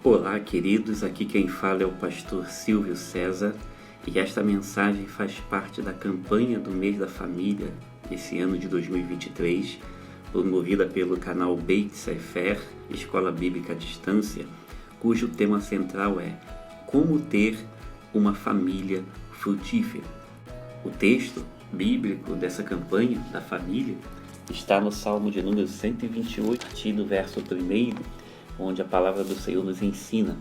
Olá, queridos, aqui quem fala é o pastor Silvio César e esta mensagem faz parte da campanha do mês da família esse ano de 2023, promovida pelo canal Beit Sefer, Escola Bíblica à Distância, cujo tema central é Como ter uma família frutífera. O texto bíblico dessa campanha da família está no Salmo de número 128, a partir do verso 1, onde a palavra do Senhor nos ensina: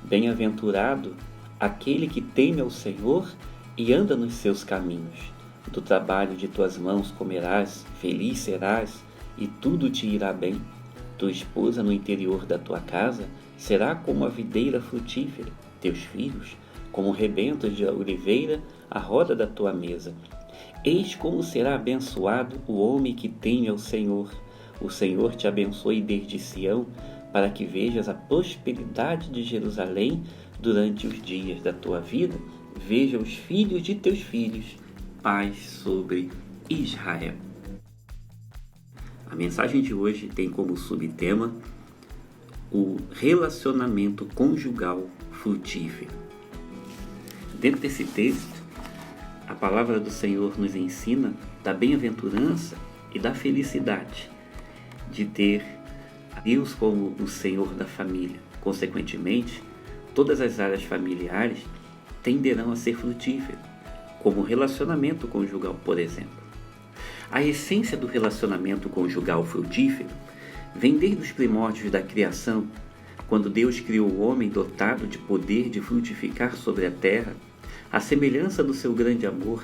bem-aventurado aquele que teme ao Senhor e anda nos seus caminhos. Do trabalho de tuas mãos comerás, feliz serás, e tudo te irá bem. Tua esposa no interior da tua casa será como a videira frutífera, teus filhos como rebentos de oliveira à roda da tua mesa. Eis como será abençoado o homem que teme ao Senhor. O Senhor te abençoe desde Sião, para que vejas a prosperidade de Jerusalém durante os dias da tua vida. Veja os filhos de teus filhos, paz sobre Israel. A mensagem de hoje tem como subtema o relacionamento conjugal frutífero. Dentro desse texto, a palavra do Senhor nos ensina da bem-aventurança e da felicidade de ter Deus como o Senhor da família. Consequentemente, todas as áreas familiares tenderão a ser frutíferas, como o relacionamento conjugal, por exemplo. A essência do relacionamento conjugal frutífero vem desde os primórdios da criação, quando Deus criou o homem dotado de poder de frutificar sobre a terra. A semelhança do seu grande amor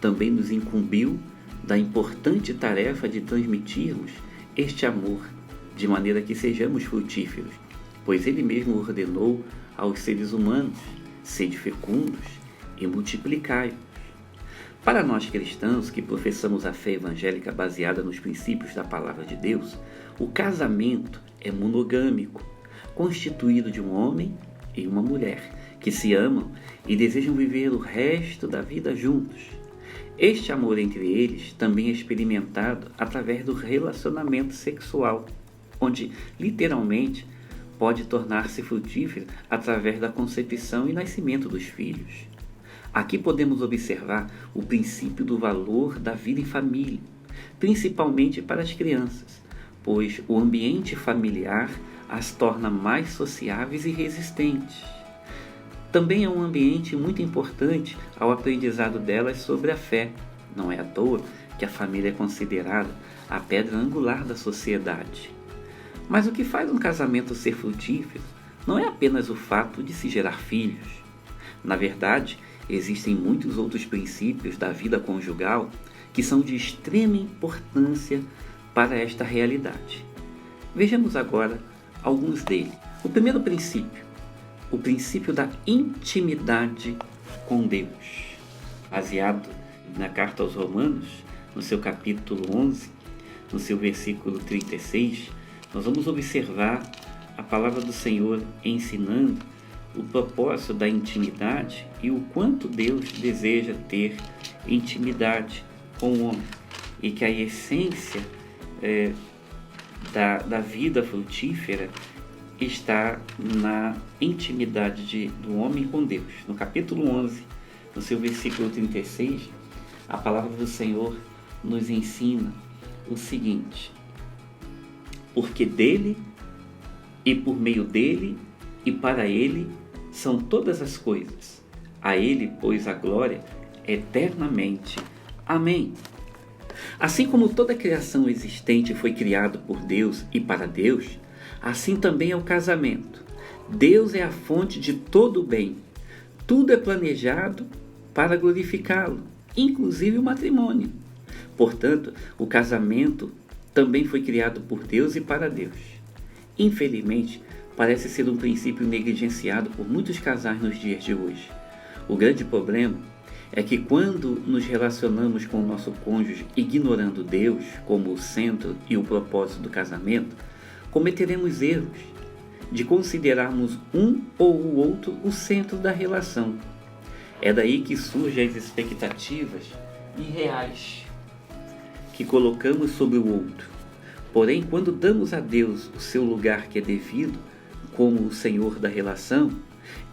também nos incumbiu da importante tarefa de transmitirmos este amor, de maneira que sejamos frutíferos, pois Ele mesmo ordenou aos seres humanos: sede fecundos e multiplicai. Para nós cristãos que professamos a fé evangélica baseada nos princípios da Palavra de Deus, o casamento é monogâmico, constituído de um homem e uma mulher que se amam e desejam viver o resto da vida juntos. Este amor entre eles também é experimentado através do relacionamento sexual, onde literalmente pode tornar-se frutífero através da concepção e nascimento dos filhos. Aqui podemos observar o princípio do valor da vida em família, principalmente para as crianças, pois o ambiente familiar as torna mais sociáveis e resistentes. Também é um ambiente muito importante ao aprendizado delas sobre a fé. Não é à toa que a família é considerada a pedra angular da sociedade. Mas o que faz um casamento ser frutífero não é apenas o fato de se gerar filhos. Na verdade, existem muitos outros princípios da vida conjugal que são de extrema importância para esta realidade. Vejamos agora alguns deles. O primeiro princípio, o princípio da intimidade com Deus, baseado na carta aos Romanos, no seu capítulo 11, no seu versículo 36, nós vamos observar a palavra do Senhor ensinando o propósito da intimidade e o quanto Deus deseja ter intimidade com o homem, e que a essência da vida frutífera está na intimidade do homem com Deus. No capítulo 11, no seu versículo 36, a palavra do Senhor nos ensina o seguinte: porque dele, e por meio dele, e para ele, são todas as coisas. A ele, pois, a glória eternamente. Amém. Assim como toda a criação existente foi criada por Deus e para Deus, assim também é o casamento. Deus é a fonte de todo o bem. Tudo é planejado para glorificá-lo, inclusive o matrimônio. Portanto, o casamento também foi criado por Deus e para Deus. Infelizmente, parece ser um princípio negligenciado por muitos casais nos dias de hoje. O grande problema é que quando nos relacionamos com o nosso cônjuge ignorando Deus como o centro e o propósito do casamento, cometeremos erros de considerarmos um ou o outro o centro da relação. É daí que surgem as expectativas irreais que colocamos sobre o outro. Porém, quando damos a Deus o seu lugar que é devido, como o Senhor da relação,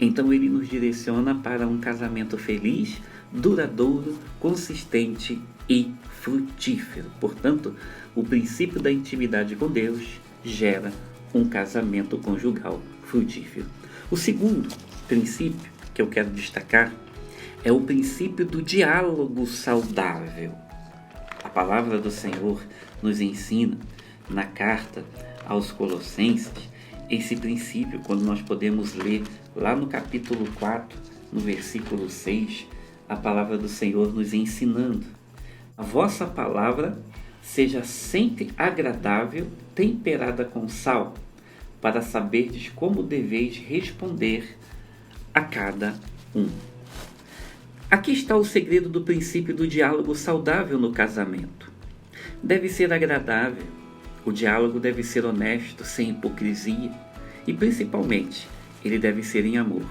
então Ele nos direciona para um casamento feliz, duradouro, consistente e frutífero. Portanto, o princípio da intimidade com Deus gera um casamento conjugal frutífero. O segundo princípio que eu quero destacar é o princípio do diálogo saudável. A palavra do Senhor nos ensina na carta aos Colossenses esse princípio, quando nós podemos ler lá no capítulo 4, no versículo 6, a palavra do Senhor nos ensinando: a vossa palavra seja sempre agradável, temperada com sal, para saberdes como deveis responder a cada um. Aqui está o segredo do princípio do diálogo saudável no casamento. Deve ser agradável, o diálogo deve ser honesto, sem hipocrisia e, principalmente, ele deve ser em amor.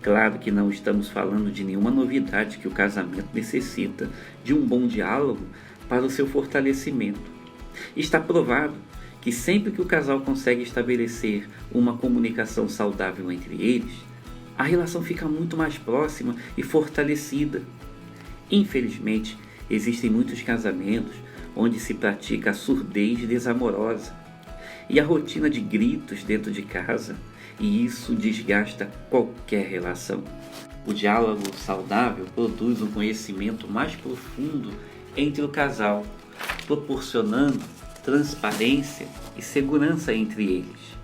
Claro que não estamos falando de nenhuma novidade, que o casamento necessita de um bom diálogo para o seu fortalecimento. Está provado que sempre que o casal consegue estabelecer uma comunicação saudável entre eles, a relação fica muito mais próxima e fortalecida. Infelizmente, existem muitos casamentos onde se pratica a surdez desamorosa e a rotina de gritos dentro de casa, e isso desgasta qualquer relação. O diálogo saudável produz um conhecimento mais profundo entre o casal, proporcionando transparência e segurança entre eles.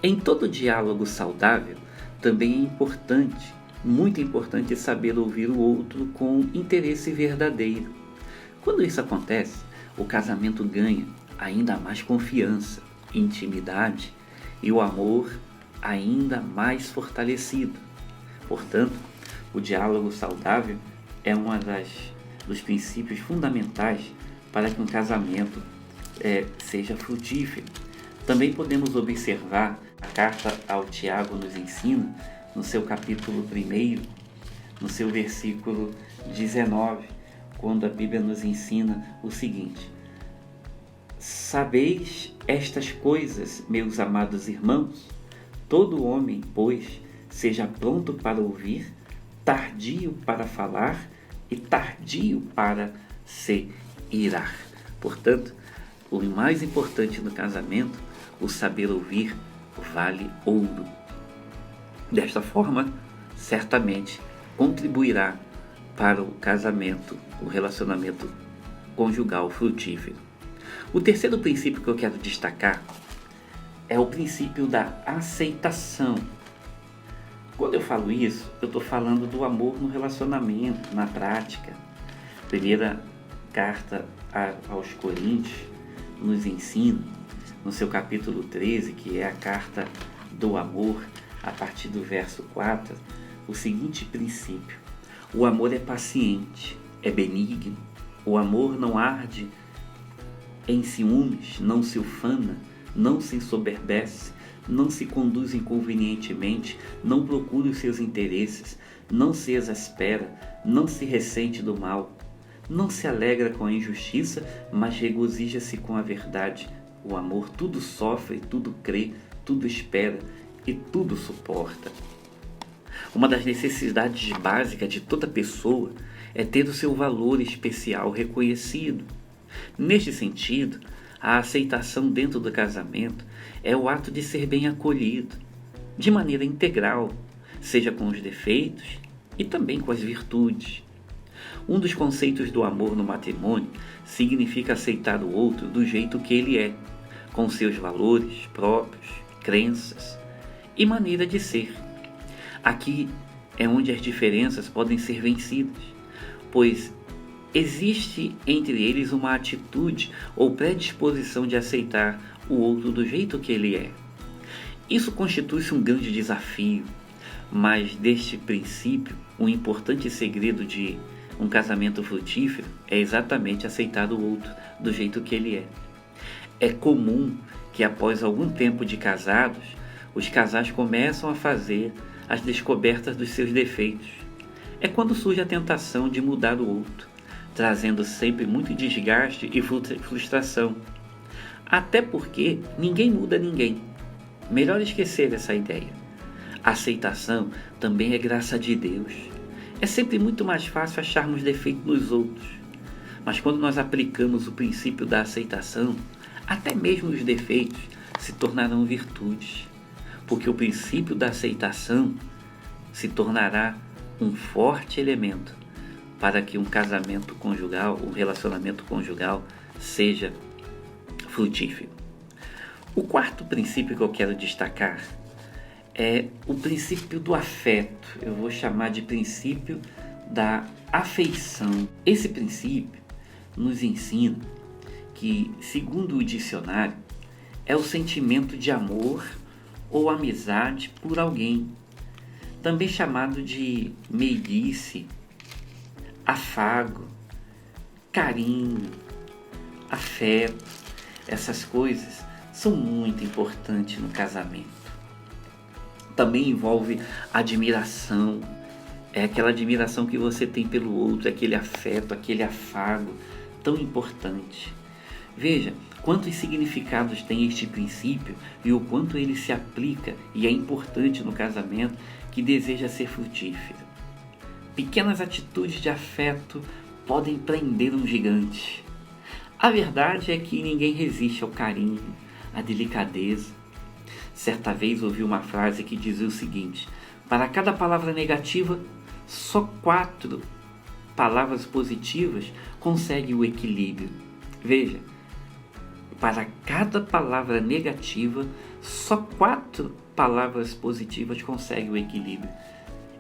Em todo diálogo saudável, também é importante, muito importante, saber ouvir o outro com interesse verdadeiro. Quando isso acontece, o casamento ganha ainda mais confiança, intimidade e o amor ainda mais fortalecido. Portanto, o diálogo saudável é um dos princípios fundamentais para que um casamento seja frutífero. Também podemos observar, a carta ao Tiago nos ensina, no seu capítulo 1, no seu versículo 19, quando a Bíblia nos ensina o seguinte: sabeis estas coisas, meus amados irmãos? Todo homem, pois, seja pronto para ouvir, tardio para falar e tardio para se irar. Portanto, o mais importante no casamento, o saber ouvir, vale ouro. Desta forma, certamente contribuirá para o casamento, o relacionamento conjugal frutífero. O terceiro princípio que eu quero destacar é o princípio da aceitação. Quando eu falo isso, eu estou falando do amor no relacionamento, na prática. Primeira carta aos Coríntios nos ensina, no seu capítulo 13, que é a carta do amor, a partir do verso 4, o seguinte princípio: o amor é paciente, é benigno, o amor não arde em ciúmes, não se ufana, não se ensoberbece, não se conduz inconvenientemente, não procura os seus interesses, não se exaspera, não se ressente do mal, não se alegra com a injustiça, mas regozija-se com a verdade. O amor tudo sofre, tudo crê, tudo espera e tudo suporta. Uma das necessidades básicas de toda pessoa é ter o seu valor especial reconhecido. Neste sentido, a aceitação dentro do casamento é o ato de ser bem acolhido, de maneira integral, seja com os defeitos e também com as virtudes. Um dos conceitos do amor no matrimônio significa aceitar o outro do jeito que ele é, com seus valores próprios, crenças e maneira de ser. Aqui é onde as diferenças podem ser vencidas, pois existe entre eles uma atitude ou predisposição de aceitar o outro do jeito que ele é. Isso constitui-se um grande desafio, mas deste princípio, um importante segredo de um casamento frutífero é exatamente aceitar o outro do jeito que ele é. É comum que após algum tempo de casados, os casais começam a fazer as descobertas dos seus defeitos. É quando surge a tentação de mudar o outro, trazendo sempre muito desgaste e frustração. Até porque ninguém muda ninguém. Melhor esquecer essa ideia. A aceitação também é graça de Deus. É sempre muito mais fácil acharmos defeito nos outros. Mas quando nós aplicamos o princípio da aceitação, até mesmo os defeitos se tornarão virtudes. Porque o princípio da aceitação se tornará um forte elemento para que um casamento conjugal, um relacionamento conjugal, seja frutífero. O quarto princípio que eu quero destacar é o princípio do afeto. Eu vou chamar de princípio da afeição. Esse princípio nos ensina que, segundo o dicionário, é o sentimento de amor ou amizade por alguém, também chamado de meiguice, afago, carinho, afeto. Essas coisas são muito importantes no casamento. Também envolve admiração, é aquela admiração que você tem pelo outro, aquele afeto, aquele afago tão importante. Veja quantos significados tem este princípio e o quanto ele se aplica e é importante no casamento que deseja ser frutífero. Pequenas atitudes de afeto podem prender um gigante. A verdade é que ninguém resiste ao carinho, à delicadeza. Certa vez ouvi uma frase que dizia o seguinte: para cada palavra negativa, só 4 palavras positivas conseguem o equilíbrio. Veja, para cada palavra negativa, só 4 palavras positivas conseguem o equilíbrio.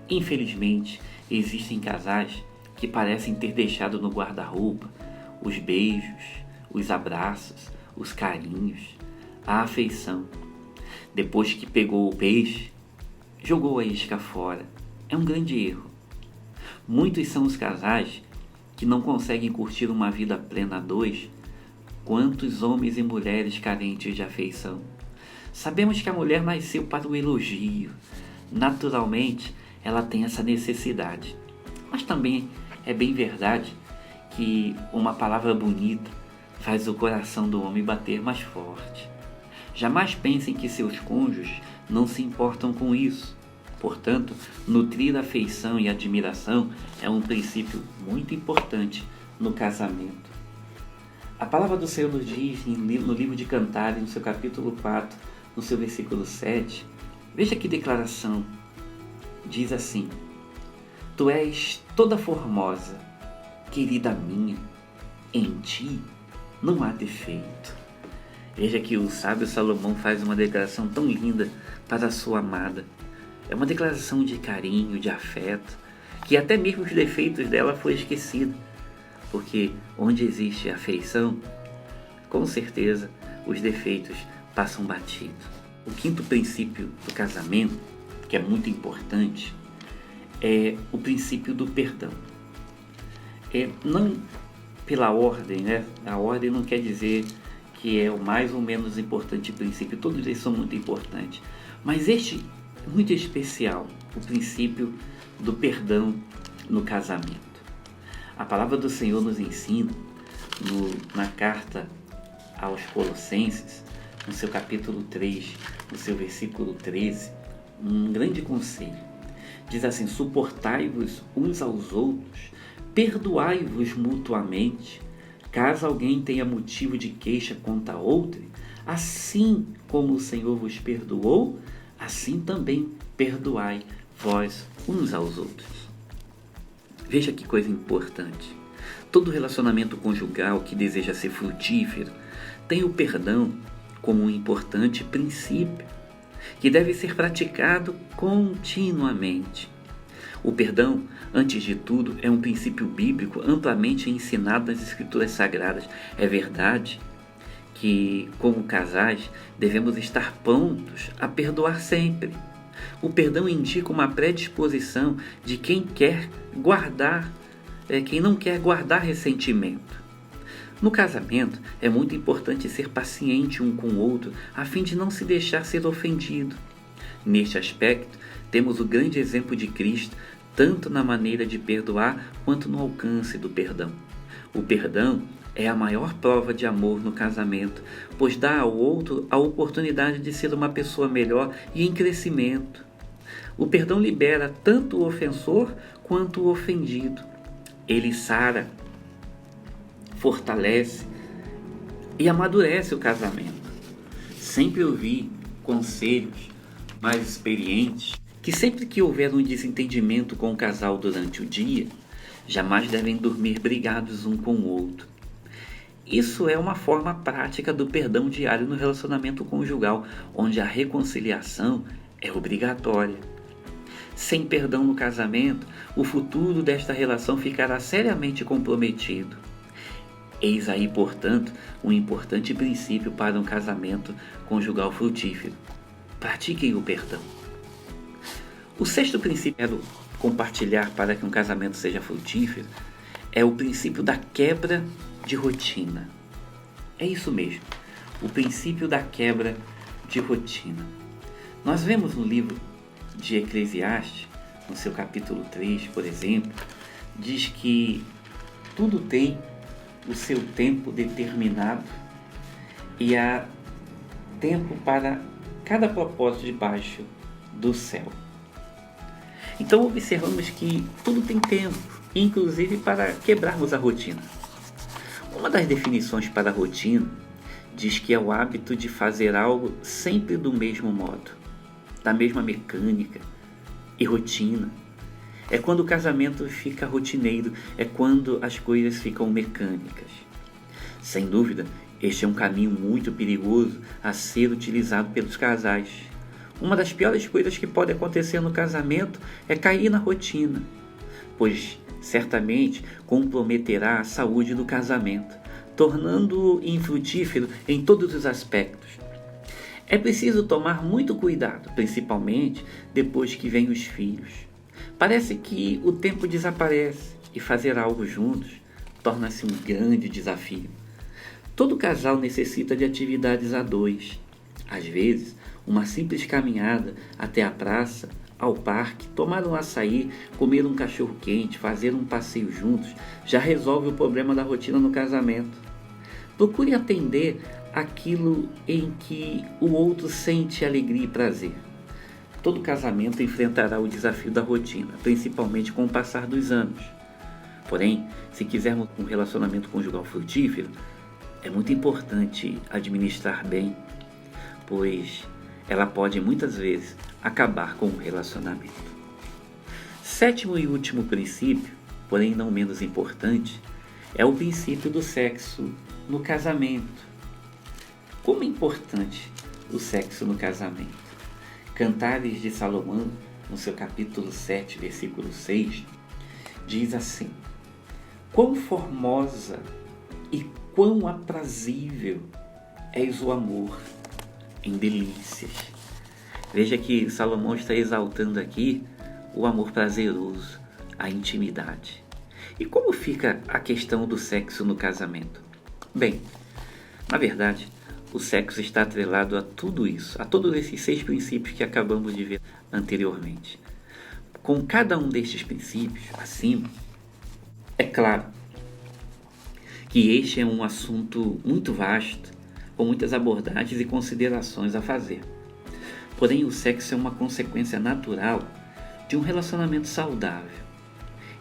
Infelizmente, existem casais que parecem ter deixado no guarda-roupa os beijos, os abraços, os carinhos, a afeição. Depois que pegou o peixe, jogou a isca fora. É um grande erro. Muitos são os casais que não conseguem curtir uma vida plena a 2. Quantos homens e mulheres carentes de afeição. Sabemos que a mulher nasceu para o elogio. Naturalmente, ela tem essa necessidade. Mas também é bem verdade que uma palavra bonita faz o coração do homem bater mais forte. Jamais pensem que seus cônjuges não se importam com isso. Portanto, nutrir afeição e admiração é um princípio muito importante no casamento. A palavra do Senhor nos diz no livro de Cantares, no seu capítulo 4, no seu versículo 7, veja que declaração, diz assim: Tu és toda formosa, querida minha, em ti não há defeito. Veja que o sábio Salomão faz uma declaração tão linda para a sua amada. É uma declaração de carinho, de afeto, que até mesmo os defeitos dela foi esquecida. Porque onde existe afeição, com certeza os defeitos passam batido. O quinto princípio do casamento, que é muito importante, é o princípio do perdão. Não pela ordem, né? A ordem não quer dizer que é o mais ou menos importante princípio, todos eles são muito importantes. Mas este é muito especial, o princípio do perdão no casamento. A palavra do Senhor nos ensina, na carta aos Colossenses, no seu capítulo 3, no seu versículo 13, um grande conselho. Diz assim: suportai-vos uns aos outros, perdoai-vos mutuamente, caso alguém tenha motivo de queixa contra outro, assim como o Senhor vos perdoou, assim também perdoai vós uns aos outros. Veja que coisa importante. Todo relacionamento conjugal que deseja ser frutífero tem o perdão como um importante princípio que deve ser praticado continuamente. O perdão, antes de tudo, é um princípio bíblico amplamente ensinado nas Escrituras Sagradas. É verdade que, como casais, devemos estar prontos a perdoar sempre. O perdão indica uma predisposição de quem não quer guardar ressentimento. No casamento, é muito importante ser paciente um com o outro, a fim de não se deixar ser ofendido. Neste aspecto, temos o grande exemplo de Cristo, tanto na maneira de perdoar quanto no alcance do perdão. O perdão é a maior prova de amor no casamento, pois dá ao outro a oportunidade de ser uma pessoa melhor e em crescimento. O perdão libera tanto o ofensor quanto o ofendido. Ele sara, fortalece e amadurece o casamento. Sempre ouvi conselhos mais experientes que sempre que houver um desentendimento com o casal durante o dia, jamais devem dormir brigados um com o outro. Isso é uma forma prática do perdão diário no relacionamento conjugal, onde a reconciliação é obrigatória. Sem perdão no casamento, o futuro desta relação ficará seriamente comprometido. Eis aí, portanto, um importante princípio para um casamento conjugal frutífero. Pratiquem o perdão. O sexto princípio que quero compartilhar para que um casamento seja frutífero é o princípio da quebra de rotina. É isso mesmo, o princípio da quebra de rotina. Nós vemos no livro de Eclesiastes, no seu capítulo 3, por exemplo, diz que tudo tem o seu tempo determinado e há tempo para cada propósito debaixo do céu. Então observamos que tudo tem tempo, inclusive para quebrarmos a rotina. Uma das definições para a rotina diz que é o hábito de fazer algo sempre do mesmo modo, da mesma mecânica e rotina. É quando o casamento fica rotineiro, é quando as coisas ficam mecânicas. Sem dúvida, este é um caminho muito perigoso a ser utilizado pelos casais. Uma das piores coisas que pode acontecer no casamento é cair na rotina, pois certamente comprometerá a saúde do casamento, tornando-o infrutífero em todos os aspectos. É preciso tomar muito cuidado, principalmente depois que vêm os filhos. Parece que o tempo desaparece e fazer algo juntos torna-se um grande desafio. Todo casal necessita de atividades a dois. Às vezes, uma simples caminhada até a praça, ao parque, tomar um açaí, comer um cachorro-quente, fazer um passeio juntos, já resolve o problema da rotina no casamento. Procure atender aquilo em que o outro sente alegria e prazer. Todo casamento enfrentará o desafio da rotina, principalmente com o passar dos anos. Porém, se quisermos um relacionamento conjugal frutífero, é muito importante administrar bem, pois ela pode muitas vezes acabar com o relacionamento. Sétimo e último princípio, porém não menos importante, é o princípio do sexo no casamento. Como é importante o sexo no casamento? Cantares de Salomão, no seu capítulo 7, versículo 6, diz assim: quão formosa e quão aprazível és o amor em delícias. Veja que Salomão está exaltando aqui o amor prazeroso, a intimidade. E como fica a questão do sexo no casamento? Bem, na verdade, o sexo está atrelado a tudo isso, a todos esses 6 princípios que acabamos de ver anteriormente. Com cada um destes princípios acima, é claro que este é um assunto muito vasto, com muitas abordagens e considerações a fazer. Porém, o sexo é uma consequência natural de um relacionamento saudável.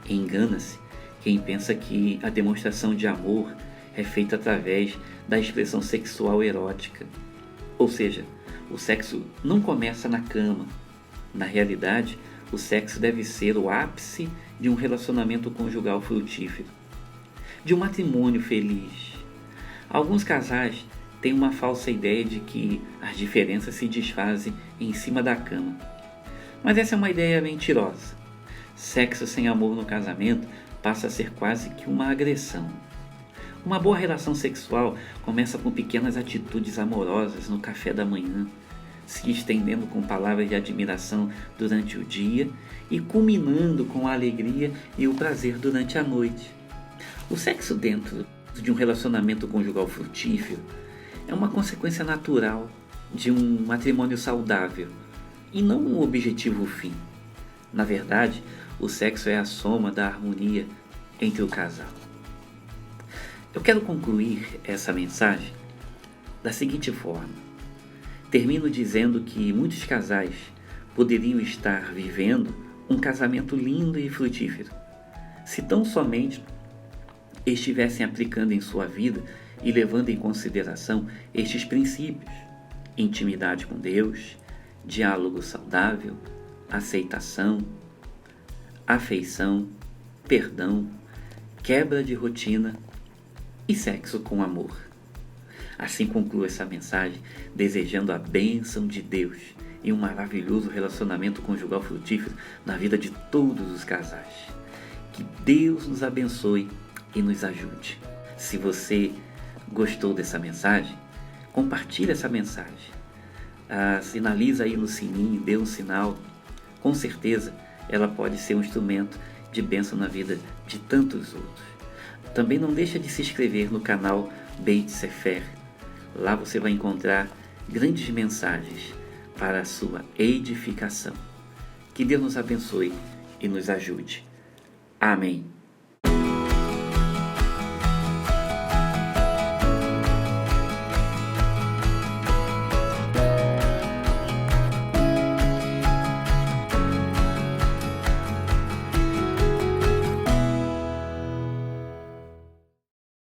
E engana-se quem pensa que a demonstração de amor é feita através da expressão sexual erótica. Ou seja, o sexo não começa na cama. Na realidade, o sexo deve ser o ápice de um relacionamento conjugal frutífero, de um matrimônio feliz. Alguns casais têm uma falsa ideia de que as diferenças se desfazem em cima da cama. Mas essa é uma ideia mentirosa. Sexo sem amor no casamento passa a ser quase que uma agressão. Uma boa relação sexual começa com pequenas atitudes amorosas no café da manhã, se estendendo com palavras de admiração durante o dia e culminando com a alegria e o prazer durante a noite. O sexo dentro de um relacionamento conjugal frutífero é uma consequência natural de um matrimônio saudável e não um objetivo fim. Na verdade, o sexo é a soma da harmonia entre o casal. Eu quero concluir essa mensagem da seguinte forma. Termino dizendo que muitos casais poderiam estar vivendo um casamento lindo e frutífero, se tão somente estivessem aplicando em sua vida e levando em consideração estes princípios: intimidade com Deus, diálogo saudável, aceitação, afeição, perdão, quebra de rotina e sexo com amor. Assim concluo essa mensagem desejando a bênção de Deus e um maravilhoso relacionamento conjugal frutífero na vida de todos os casais. Que Deus nos abençoe e nos ajude. Se você gostou dessa mensagem, compartilhe essa mensagem. Sinaliza aí no sininho, dê um sinal. Com certeza ela pode ser um instrumento de bênção na vida de tantos outros. Também não deixa de se inscrever no canal Beit Sefer. Lá você vai encontrar grandes mensagens para a sua edificação. Que Deus nos abençoe e nos ajude. Amém.